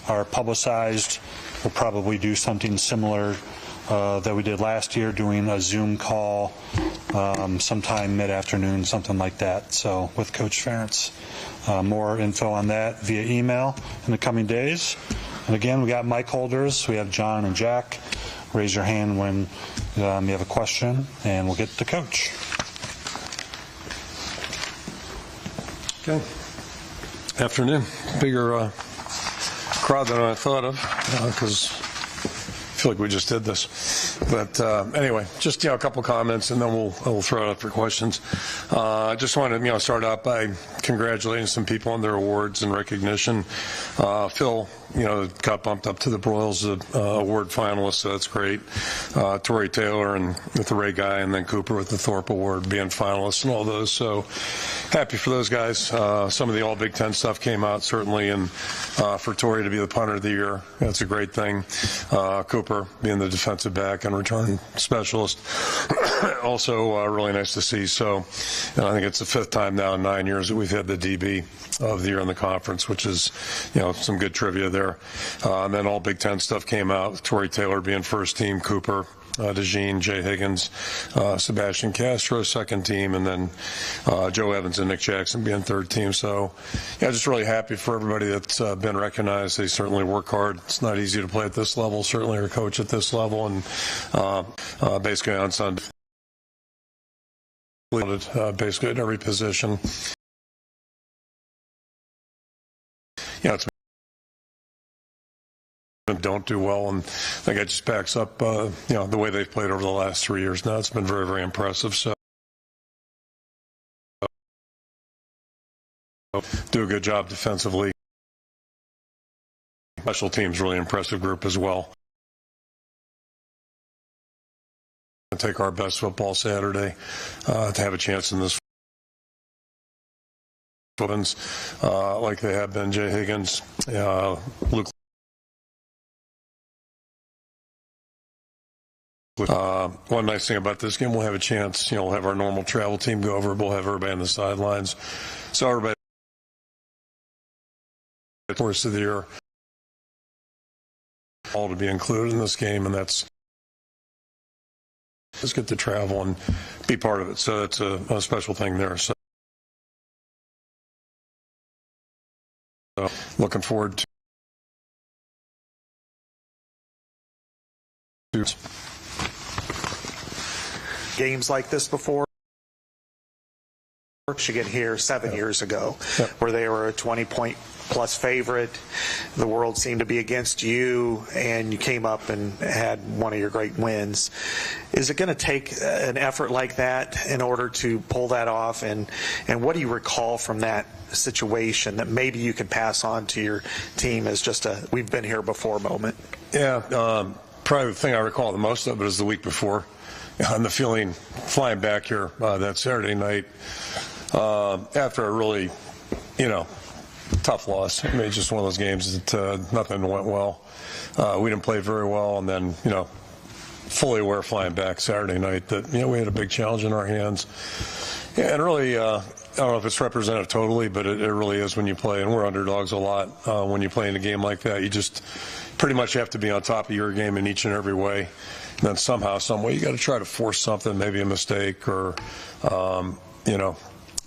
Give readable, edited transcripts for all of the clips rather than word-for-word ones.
are publicized. We'll probably do something similar that we did last year, doing a Zoom call sometime mid-afternoon, something like that. So with Coach Ferentz, more info on that via email in the coming days. And again, we got mic holders. We have John and Jack. Raise your hand when you have a question, and we'll get to Coach. Okay. Afternoon. Bigger crowd than I thought of, because I feel like we just did this. But anyway, just a couple comments, and then we'll throw it up for questions. I just wanted to start out by congratulating some people on their awards and recognition. Phil, got bumped up to the Broyles Award finalist, so that's great. Tori Taylor and with the Ray Guy, and then Cooper with the Thorpe Award being finalists and all those. So happy for those guys. Some of the all Big Ten stuff came out, certainly, and for Tori to be the punter of the year, that's a great thing. Cooper being the defensive back and return specialist, also really nice to see. So I think it's the 5th time now in 9 years that we've had the DB of the year in the conference, which is some good trivia there. And then all Big Ten stuff came out, with Tori Taylor being first team, Cooper, DeJean, Jay Higgins, Sebastian Castro second team, and then Joe Evans and Nick Jackson being third team. So just really happy for everybody that's been recognized. They certainly work hard. It's not easy to play at this level, certainly, or coach at this level, and basically on Sunday, basically at every position. It's don't do well, and I think it just backs up the way they've played over the last 3 years now. It's been very, very impressive. So do a good job defensively. Special teams, really impressive group as well. Take our best football Saturday to have a chance in this. Like they have been, Jay Higgins, Luke. One nice thing about this game, we'll have a chance, we'll have our normal travel team go over, we'll have everybody on the sidelines. So everybody, the course of the year, all to be included in this game, and that's, let's get to travel and be part of it. So that's a special thing there. So looking forward to games like this before. Michigan here 7 years ago, where they were a 20-point-plus favorite. The world seemed to be against you, and you came up and had one of your great wins. Is it going to take an effort like that in order to pull that off? And what do you recall from that situation that maybe you can pass on to your team as just a "we've been here before" moment? Yeah, probably the thing I recall the most of it is the week before. And the feeling flying back here that Saturday night after a really, tough loss. I mean, it's just one of those games that nothing went well. We didn't play very well, and then, fully aware flying back Saturday night that, we had a big challenge in our hands. Yeah, and really, I don't know if it's representative totally, but it really is when you play, and we're underdogs a lot. When you play in a game like that, you just pretty much have to be on top of your game in each and every way. And then somehow, some way, you got to try to force something, maybe a mistake, or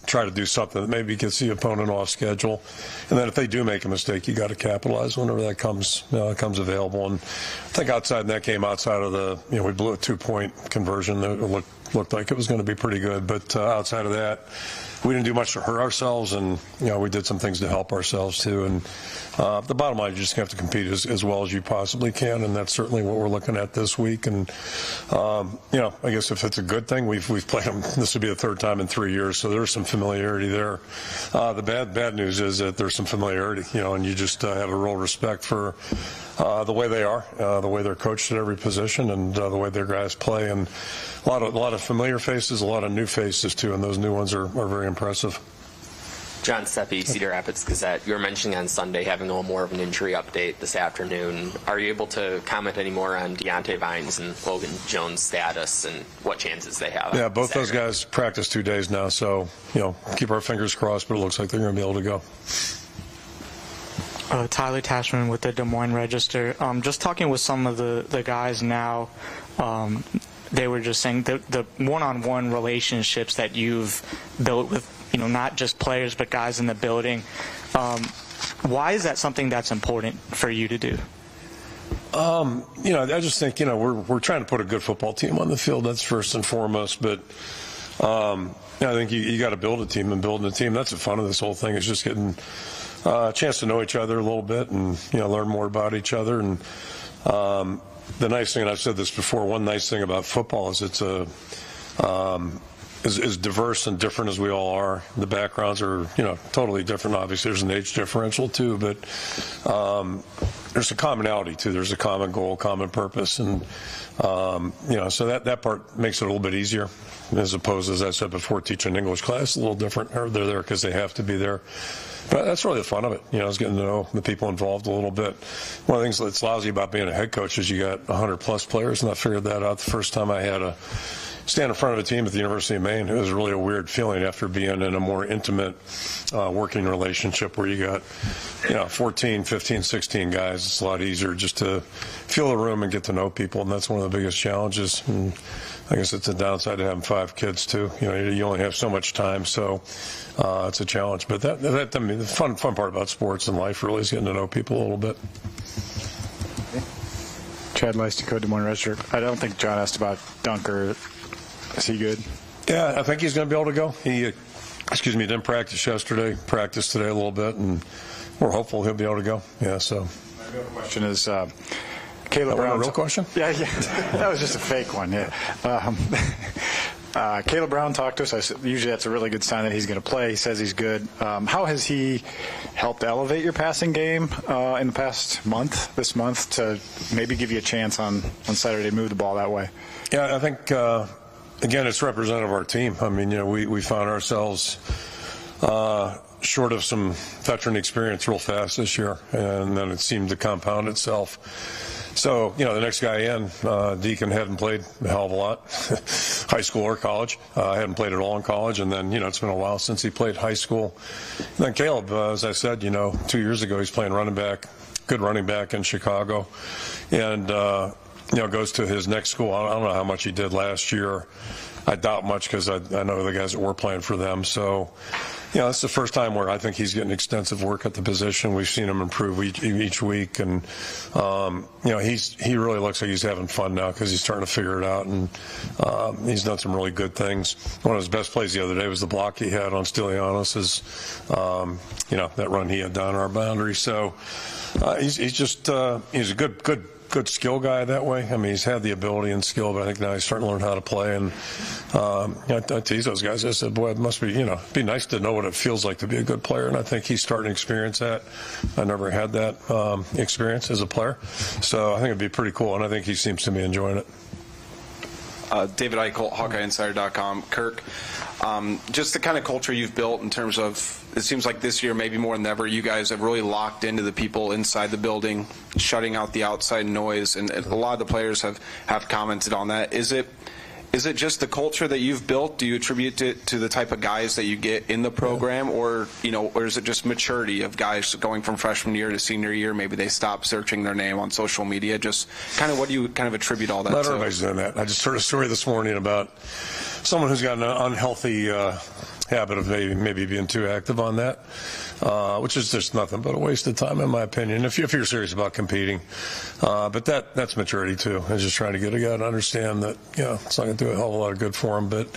try to do something that maybe gets the opponent off schedule. And then if they do make a mistake, you got to capitalize whenever that comes available. And I think outside in that game, outside of the, we blew a 2-point conversion that looked like it was going to be pretty good. But outside of that, we didn't do much to hurt ourselves, and we did some things to help ourselves too. And the bottom line, you just have to compete as well as you possibly can, and that's certainly what we're looking at this week. And I guess if it's a good thing, we've played them. This would be the 3rd time in 3 years, so there's some familiarity there. The bad news is that there's some familiarity, and you just have a real respect for the way they are, the way they're coached at every position, and the way their guys play, and a lot of familiar faces, a lot of new faces too, and those new ones are very impressive. John Seppi, Cedar Rapids Gazette. You were mentioning on Sunday having a little more of an injury update this afternoon. Are you able to comment any more on Deontay Vines and Logan Jones' status and what chances they have? Yeah, both those guys practiced 2 days now, so keep our fingers crossed, but it looks like they're going to be able to go. Tyler Tashman with the Des Moines Register. Just talking with some of the guys now, they were just saying the one-on-one relationships that you've built with, not just players but guys in the building. Why is that something that's important for you to do? I just think, we're trying to put a good football team on the field. That's first and foremost. But I think you got to build a team, and building a team, that's the fun of this whole thing, is just getting a chance to know each other a little bit and, learn more about each other. And the nice thing, and I've said this before, one nice thing about football is it's as diverse and different as we all are. The backgrounds are, totally different. Obviously, there's an age differential too, but there's a commonality too. There's a common goal, common purpose, and so that part makes it a little bit easier, as opposed, as I said before, teaching an English class a little different. Or they're there because they have to be there. But that's really the fun of it, is getting to know the people involved a little bit. One of the things that's lousy about being a head coach is you got 100+ players, and I figured that out the first time I had to stand in front of a team at the University of Maine. It was really a weird feeling after being in a more intimate working relationship where you got 14, 15, 16 guys. It's a lot easier just to feel the room and get to know people, and that's one of the biggest challenges. And I guess it's a downside to having 5 kids too. You only have so much time, so it's a challenge. But the fun part about sports and life really is getting to know people a little bit. Chad Leistica, Des Moines Register. I don't think John asked about Dunker. Is he good? Yeah, I think he's going to be able to go. He didn't practice yesterday. Practiced today a little bit, and we're hopeful he'll be able to go. Yeah. So. My real question is, Caleb Brown. A real question? Yeah. That was just a fake one. Yeah. Caleb Brown talked to us. Usually that's a really good sign that he's going to play. He says he's good. How has he helped elevate your passing game in the past month, this month, to maybe give you a chance on Saturday to move the ball that way? Yeah, I think, again, it's representative of our team. I mean, we found ourselves short of some veteran experience real fast this year, and then it seemed to compound itself. So, the next guy in, Deacon hadn't played a hell of a lot, high school or college. Hadn't played at all in college, and then, it's been a while since he played high school. And then Caleb, as I said, 2 years ago, he's playing running back, good running back in Chicago, and goes to his next school. I don't know how much he did last year. I doubt much because I know the guys that were playing for them. So, it's the first time where I think he's getting extensive work at the position. We've seen him improve each week, and he really looks like he's having fun now because he's starting to figure it out, and he's done some really good things. One of his best plays the other day was the block he had on Stylianos, that run he had down our boundary. So he's a good skill guy that way. I mean, he's had the ability and skill, but I think now he's starting to learn how to play. And I tease those guys. I said, boy, it must be, be nice to know what it feels like to be a good player. And I think he's starting to experience that. I never had that experience as a player. So I think it'd be pretty cool. And I think he seems to be enjoying it. David Eichel, HawkeyeInsider.com. Kirk, just the kind of culture you've built in terms of, it seems like this year, maybe more than ever, you guys have really locked into the people inside the building, shutting out the outside noise, and a lot of the players have commented on that. Is it just the culture that you've built? Do you attribute it to the type of guys that you get in the program, or is it just maturity of guys going from freshman year to senior year? Maybe they stop searching their name on social media. Just kind of what do you kind of attribute all that to? Not everybody's done that. I just heard a story this morning about someone who's got an unhealthy habit of maybe being too active on that, which is just nothing but a waste of time, in my opinion, if you're serious about competing. But that's maturity, too. It's just trying to get a guy to understand that, it's not going to do a hell of a lot of good for him. But,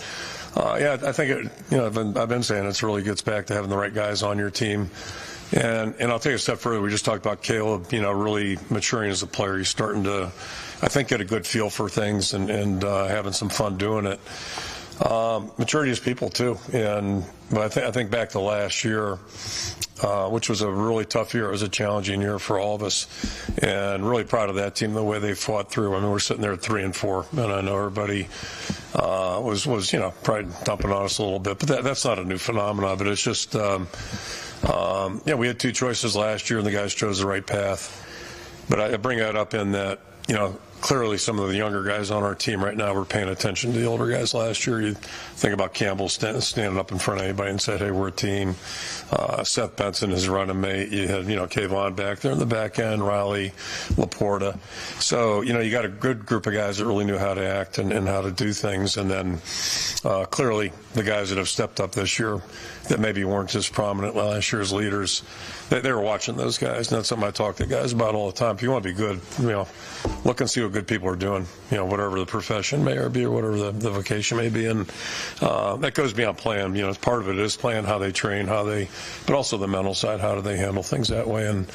I think, I've been saying it really gets back to having the right guys on your team. And I'll take a step further. We just talked about Caleb, really maturing as a player. He's starting to, I think, get a good feel for things and having some fun doing it. Maturity is people too, but I think back to last year, which was a really tough year. It was a challenging year for all of us, and really proud of that team, the way they fought through. I mean, we're sitting there at 3-4, and I know everybody was probably dumping on us a little bit, but that's not a new phenomenon. But it's just, we had 2 choices last year, and the guys chose the right path. But I bring that up in that, clearly some of the younger guys on our team right now were paying attention to the older guys last year. You think about Campbell standing up in front of anybody and said, hey, we're a team. Seth Benson, his running mate. You had, Kayvon back there in the back end, Riley, Laporta. So, you got a good group of guys that really knew how to act and how to do things. And then clearly the guys that have stepped up this year that maybe weren't as prominent last year as leaders, they were watching those guys. And that's something I talk to guys about all the time. If you want to be good, look and see what good people are doing, whatever the profession may be or whatever the vocation may be. And that goes beyond playing. Part of it is playing, how they train, but also the mental side, how do they handle things that way. And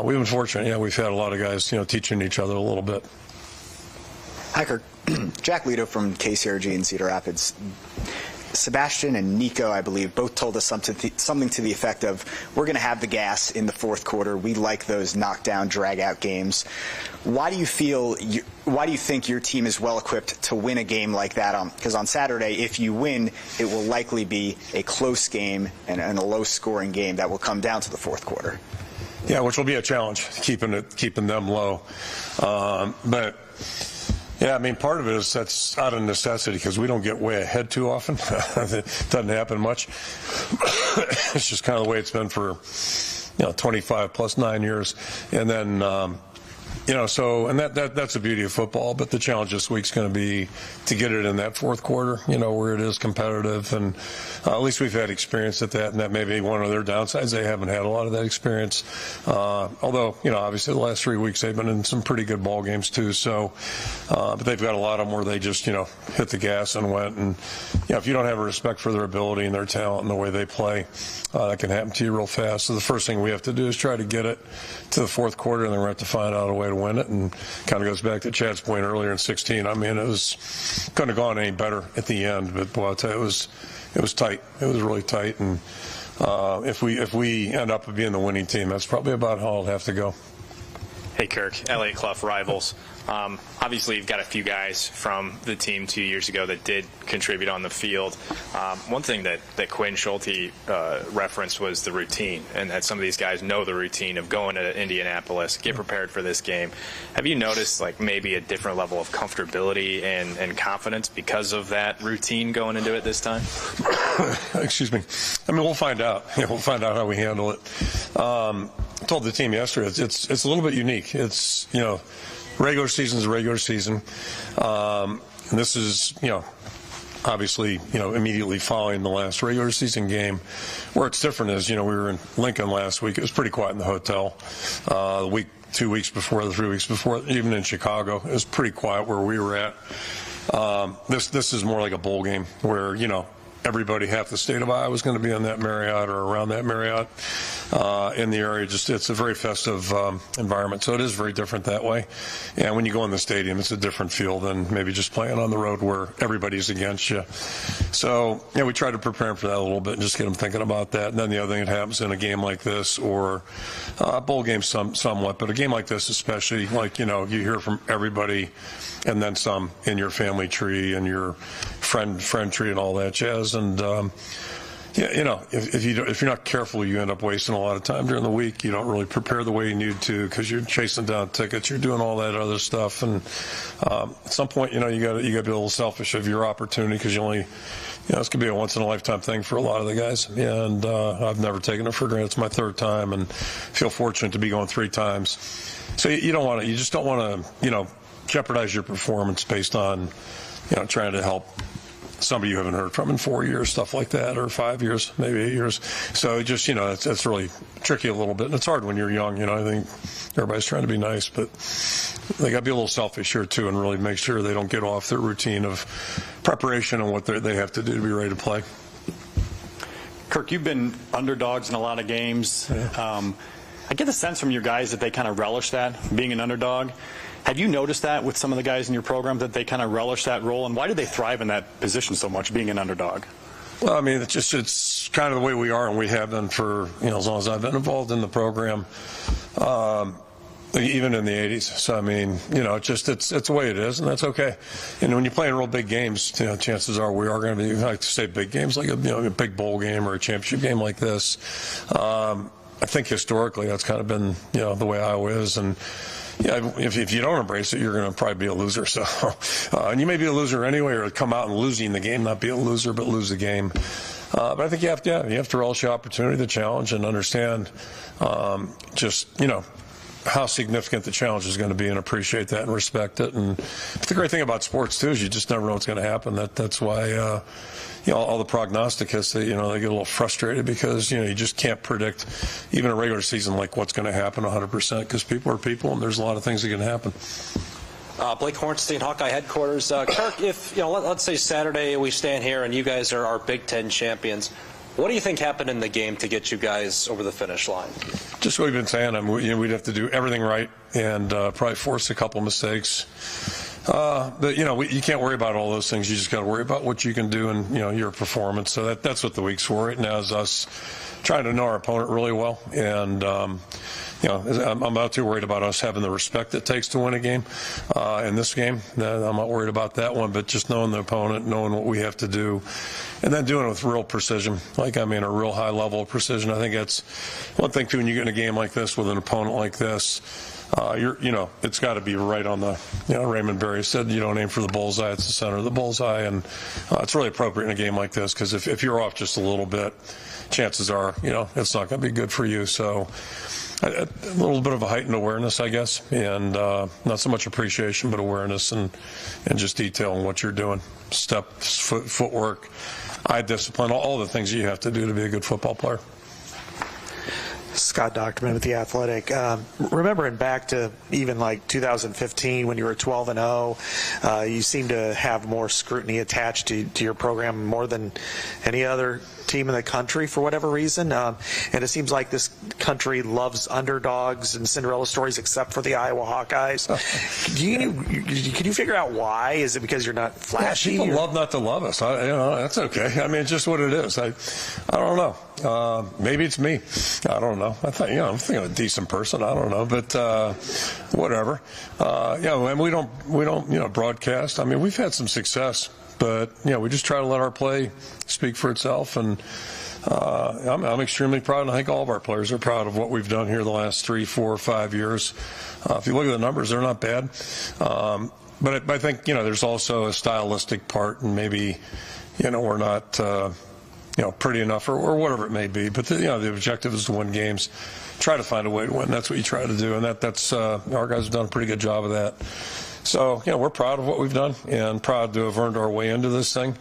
we've been fortunate. We've had a lot of guys, teaching each other a little bit. Hi, Kirk. Jack Lito from KCRG in Cedar Rapids. Sebastian and Nico, I believe, both told us something to the effect of, we're going to have the gas in the fourth quarter. We like those knockdown, drag-out games. Why do you think your team is well equipped to win a game like that? Because on Saturday, if you win, it will likely be a close game and a low-scoring game that will come down to the fourth quarter. Yeah, which will be a challenge, keeping them low. But yeah, part of it is that's out of necessity because we don't get way ahead too often. It doesn't happen much. It's just kind of the way it's been for 25 plus 9 years. And then that's the beauty of football. But the challenge this week's going to be to get it in that fourth quarter, where it is competitive. And at least we've had experience at that, and that may be one of their downsides. They haven't had a lot of that experience. Although, obviously the last 3 weeks they've been in some pretty good ball games too. So, but they've got a lot of them where they just, hit the gas and went. And, if you don't have a respect for their ability and their talent and the way they play, that can happen to you real fast. So the first thing we have to do is try to get it to the fourth quarter, and then we have to find out a way to win it. And kind of goes back to Chad's point earlier in 16. It couldn't have gone any better at the end, but boy, I'll tell you, it was tight. It was really tight. And if we end up being the winning team, that's probably about how it'll have to go. Hey, Kirk, Elliott Clough, Rivals. Obviously, you've got a few guys from the team 2 years ago that did contribute on the field. One thing that Quinn Schulte referenced was the routine, and that some of these guys know the routine of going to Indianapolis, get prepared for this game. Have you noticed maybe a different level of comfortability and confidence because of that routine going into it this time? Excuse me. We'll find out. We'll find out how we handle it. I told the team yesterday, it's a little bit unique. It's, regular season is regular season. And this is, obviously, immediately following the last regular season game. Where it's different is, we were in Lincoln last week. It was pretty quiet in the hotel. The week, 2 weeks before, the 3 weeks before, even in Chicago, it was pretty quiet where we were at. This is more like a bowl game where, everybody, half the state of Iowa is going to be in that Marriott or around that Marriott in the area. It's a very festive environment, so it is very different that way. And when you go in the stadium, it's a different feel than maybe just playing on the road where everybody's against you. So we try to prepare them for that a little bit and just get them thinking about that. And then the other thing that happens in a game like this, or a bowl game somewhat, but a game like this especially, you hear from everybody and then some in your family tree and your friend tree and all that jazz. And if you're not careful, you end up wasting a lot of time during the week. You don't really prepare the way you need to because you're chasing down tickets, you're doing all that other stuff. And at some point, you got to be a little selfish of your opportunity because you only, this could be a once in a lifetime thing for a lot of the guys. And I've never taken it for granted. It's my third time, and feel fortunate to be going 3 times. So you just don't want to, jeopardize your performance based on, trying to help somebody you haven't heard from in 4 years, stuff like that, or 5 years, maybe 8 years. So just, it's really tricky a little bit. And it's hard when you're young, I think everybody's trying to be nice, but they got to be a little selfish here too and really make sure they don't get off their routine of preparation and what they have to do to be ready to play. Kirk, you've been underdogs in a lot of games. Yeah. I get the sense from your guys that they kind of relish that, being an underdog. Have you noticed that with some of the guys in your program, that they kind of relish that role? And why do they thrive in that position so much, being an underdog? Well, it's kind of the way we are, and we have been for, as long as I've been involved in the program, even in the 80s. So, it's the way it is, and that's okay. And when you're playing real big games, chances are we are going to be, I like to say big games, like a big bowl game or a championship game like this. I think historically that's kind of been, the way Iowa is. And, yeah, if you don't embrace it, you're going to probably be a loser. So, and you may be a loser anyway, or come out and losing the game, not be a loser, but lose the game. But I think you have to relish the opportunity, the challenge, and understand how significant the challenge is going to be, and appreciate that and respect it. And the great thing about sports too is you just never know what's going to happen. That's why all the prognosticasts, they get a little frustrated because you just can't predict even a regular season like what's going to happen 100%, because people are people and there's a lot of things that can happen. Blake Hornstein, Hawkeye headquarters. Kirk, if let's say Saturday we stand here and you guys are our Big Ten champions, what do you think happened in the game to get you guys over the finish line? Just what we've been saying. We'd have to do everything right and probably force a couple mistakes. But you can't worry about all those things. You just got to worry about what you can do and your performance. So that's what the week's for right now, is us trying to know our opponent really well. And I'm not too worried about us having the respect it takes to win a game. In this game, I'm not worried about that one, but just knowing the opponent, knowing what we have to do, and then doing it with real precision, a real high level of precision. I think that's one thing too when you get in a game like this with an opponent like this. It's got to be right on the, Raymond Berry said, you don't aim for the bullseye, it's the center of the bullseye. And it's really appropriate in a game like this, because if you're off just a little bit, chances are, it's not going to be good for you. So a little bit of a heightened awareness, I guess, and not so much appreciation, but awareness and just detail in what you're doing. Steps, footwork, eye discipline, all the things that you have to do to be a good football player. Scott Docterman with The Athletic. Remembering back to even like 2015 when you were 12-0, you seem to have more scrutiny attached to your program more than any other team in the country for whatever reason. And it seems like this country loves underdogs and Cinderella stories except for the Iowa Hawkeyes. Can you figure out why? Is it because you're not flashy? Yeah, people love not to love us. That's okay. It's just what it is. I don't know. Maybe it's me. I don't know. I'm thinking I'm a decent person. I don't know, but whatever. And we don't broadcast. We've had some success, but we just try to let our play speak for itself. And I'm extremely proud, and I think all of our players are proud of what we've done here the last 3, 4, 5 years. If you look at the numbers, they're not bad. But I think there's also a stylistic part, and maybe we're not pretty enough or whatever it may be. But the objective is to win games. Try to find a way to win. That's what you try to do, and that's our guys have done a pretty good job of that. So, we're proud of what we've done and proud to have earned our way into this thing.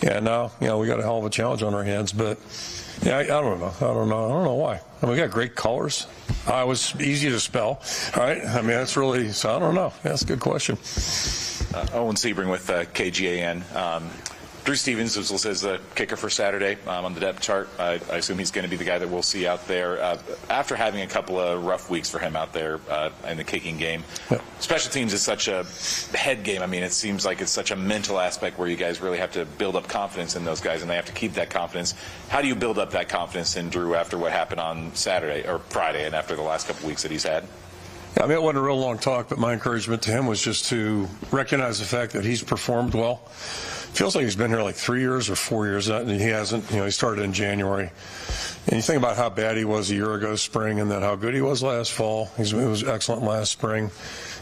And now, we got a hell of a challenge on our hands. But, I don't know. I don't know why. We got great colors. Iowa's easy to spell, right? That's really, so I don't know. That's a good question. Owen Sebring with KGAN. Drew Stevens was listed as the kicker for Saturday on the depth chart. I assume he's going to be the guy that we'll see out there. After having a couple of rough weeks for him out there in the kicking game, special teams is such a head game. It seems like it's such a mental aspect where you guys really have to build up confidence in those guys, and they have to keep that confidence. How do you build up that confidence in Drew after what happened on Saturday or Friday and after the last couple of weeks that he's had? It wasn't a real long talk, but my encouragement to him was just to recognize the fact that he's performed well. Feels like he's been here like 3 years or 4 years, and he hasn't. He started in January. And you think about how bad he was a year ago spring, and then how good he was last fall. He was excellent last spring.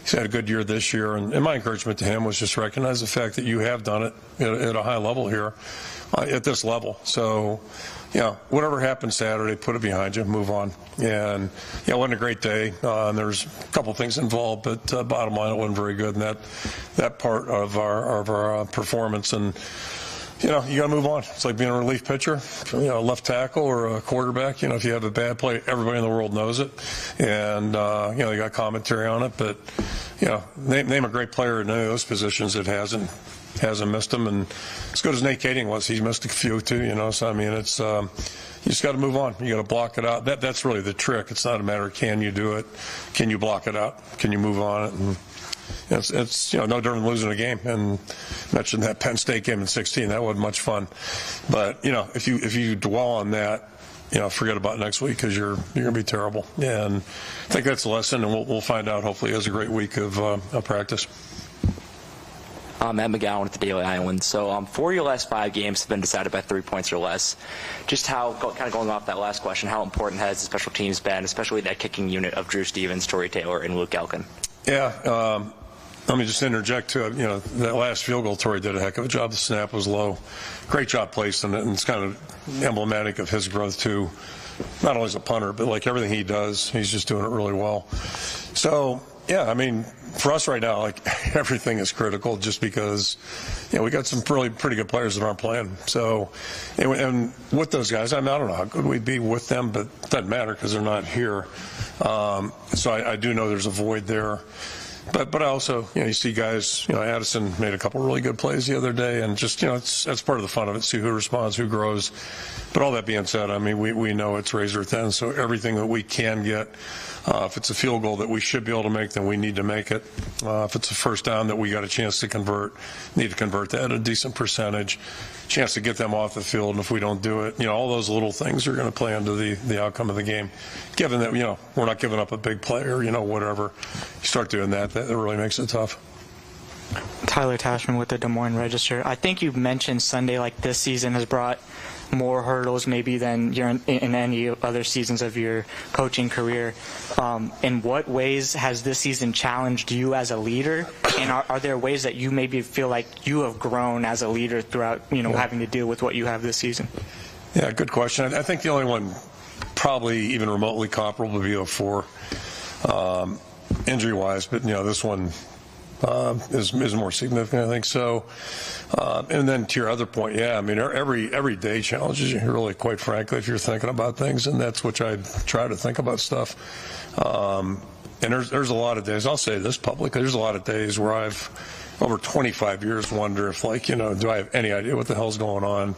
He's had a good year this year. And my encouragement to him was just recognize the fact that you have done it at a high level here, at this level. So, whatever happened Saturday, put it behind you, move on. And, it wasn't a great day. And there's a couple things involved, but bottom line, it wasn't very good in that part of our performance. And, you got to move on. It's like being a relief pitcher, a left tackle or a quarterback. If you have a bad play, everybody in the world knows it. And, they got commentary on it. But, name a great player in any of those positions that hasn't missed them. And as good as Nate Kading was, he missed a few too, So, it's, you just got to move on. You got to block it out. That's really the trick. It's not a matter of can you do it, can you block it out, can you move on it. And it's no different than losing a game. And mentioned that Penn State game in 2016. That wasn't much fun. But, if you dwell on that, forget about next week, because you're going to be terrible. And I think that's a lesson, and we'll find out. Hopefully he has a great week of practice. Matt McGowan with the Daily Iowans. So 4 of your last 5 games have been decided by 3 points or less. Just kind of going off that last question, how important has the special teams been, especially that kicking unit of Drew Stevens, Torrey Taylor, and Luke Elkin? Yeah. Let me just interject too. That last field goal, Torrey did a heck of a job. The snap was low. Great job placing it, and it's kind of emblematic of his growth too. Not only as a punter, but like everything he does, he's just doing it really well. So, yeah, I mean, for us right now, like everything is critical just because, we got some really pretty good players that aren't playing. So, and with those guys, I don't know how good we'd be with them, but it doesn't matter because they're not here. So I do know there's a void there. But I also, you see guys, Addison made a couple really good plays the other day, and just, that's part of the fun of it, see who responds, who grows. But all that being said, I mean, we know it's razor thin, so everything that we can get, if it's a field goal that we should be able to make, then we need to make it. If it's a first down that we got a chance to convert, need to convert that at a decent percentage, chance to get them off the field, and if we don't do it, all those little things are going to play into the outcome of the game. Given that, we're not giving up a big play or, whatever, you start doing that really makes it tough. Tyler Tashman with the Des Moines Register. I think you mentioned Sunday, like this season has brought more hurdles maybe than you're in any other seasons of your coaching career. In what ways has this season challenged you as a leader? And are there ways that you maybe feel like you have grown as a leader throughout, having to deal with what you have this season? Yeah, good question. I think the only one probably even remotely comparable would be 04, injury-wise, but, this one is more significant, I think. So, and then to your other point, yeah, I mean, every day challenges you, really, quite frankly, if you're thinking about things, and that's what I try to think about stuff. And there's a lot of days, I'll say this publicly, there's a lot of days where I've, over 25 years, wonder if, do I have any idea what the hell's going on?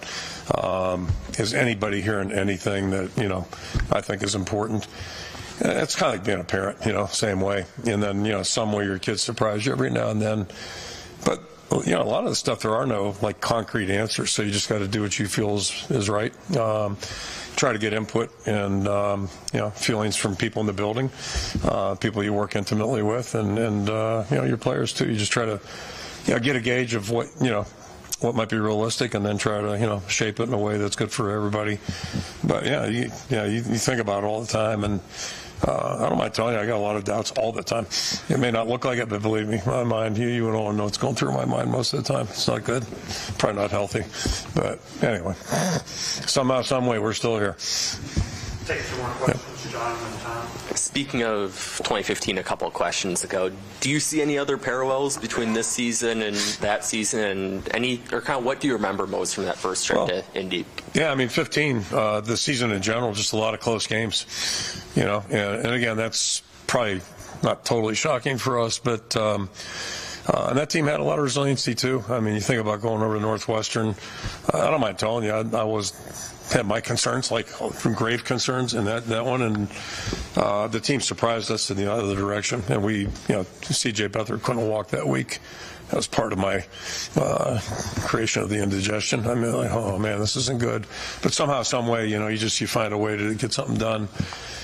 Is anybody hearing anything that, I think is important? It's kind of like being a parent, same way. And then, some way your kids surprise you every now and then. But, a lot of the stuff, there are no, concrete answers, so you just got to do what you feel is right. Try to get input and, feelings from people in the building, people you work intimately with, and your players, too. You just try to, get a gauge of what, what might be realistic, and then try to, shape it in a way that's good for everybody. But, you think about it all the time, and I don't mind telling you, I got a lot of doubts all the time. It may not look like it, but believe me, my mind, you don't know what's going through my mind most of the time. It's not good. Probably not healthy. But anyway, somehow, some way, we're still here. Take two more questions, John and Tom. Speaking of 2015, a couple of questions ago, do you see any other parallels between this season and that season, and what do you remember most from that first trip to Indy? Yeah, I mean, 15, the season in general, just a lot of close games, and again, that's probably not totally shocking for us, but and that team had a lot of resiliency too. I mean, you think about going over to Northwestern, I don't mind telling you, I had my concerns, from grave concerns in that one, and the team surprised us in the other direction, and we, C.J. Beathard couldn't walk that week. That was part of my creation of the indigestion. I mean, oh man, this isn't good. But somehow, some way, you find a way to get something done.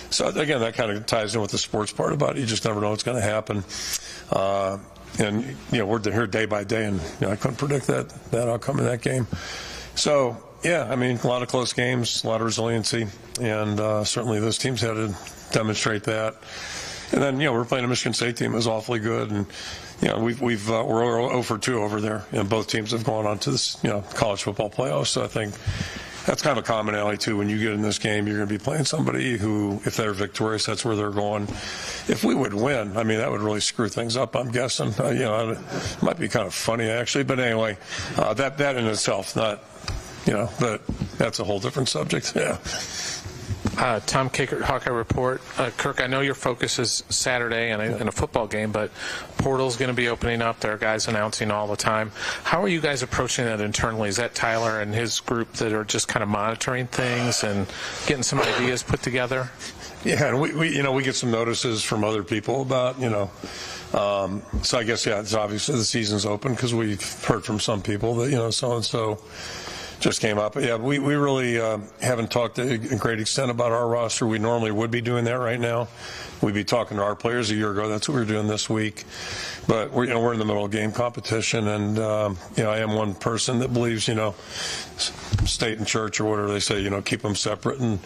So again, that kind of ties in with the sports part about it. You just never know what's going to happen. And we're here day by day, and I couldn't predict that outcome in that game. So yeah, I mean, a lot of close games, a lot of resiliency, and certainly those teams had to demonstrate that. And then we're playing a Michigan State team that was awfully good, and we're 0 for 2 over there, and both teams have gone on to this college football playoffs. So I think that's kind of a commonality too. When you get in this game, you're going to be playing somebody who, if they're victorious, that's where they're going. If we would win, I mean, that would really screw things up, I'm guessing. It might be kind of funny actually, but anyway, that in itself, not. But that's a whole different subject. Yeah. Tom Kakert, Hawkeye Report. Kirk, I know your focus is Saturday and a football game, but portal's going to be opening up. There are guys announcing all the time. How are you guys approaching that internally? Is that Tyler and his group that are just kind of monitoring things and getting some ideas put together? Yeah, and we get some notices from other people about, so I guess, yeah, it's obviously the season's open because we've heard from some people that, so-and-so just came up. Yeah, we really haven't talked to a great extent about our roster. We normally would be doing that right now. We'd be talking to our players a year ago. That's what we were doing this week. But we're in the middle of game competition, and I am one person that believes, state and church or whatever they say, keep them separate. And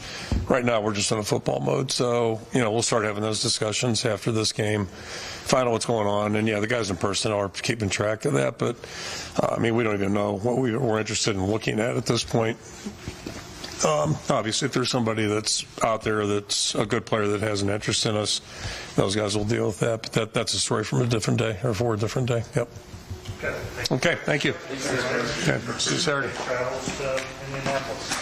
right now we're just in a football mode, so we'll start having those discussions after this game, find out what's going on. And the guys in personnel are keeping track of that. But we don't even know what we're interested in looking at this point. Obviously, if there's somebody that's out there that's a good player that has an interest in us, those guys will deal with that. But that's a story from a different day, or for a different day. Yep. Okay, thank you. Okay, see you Saturday. Travels to Indianapolis.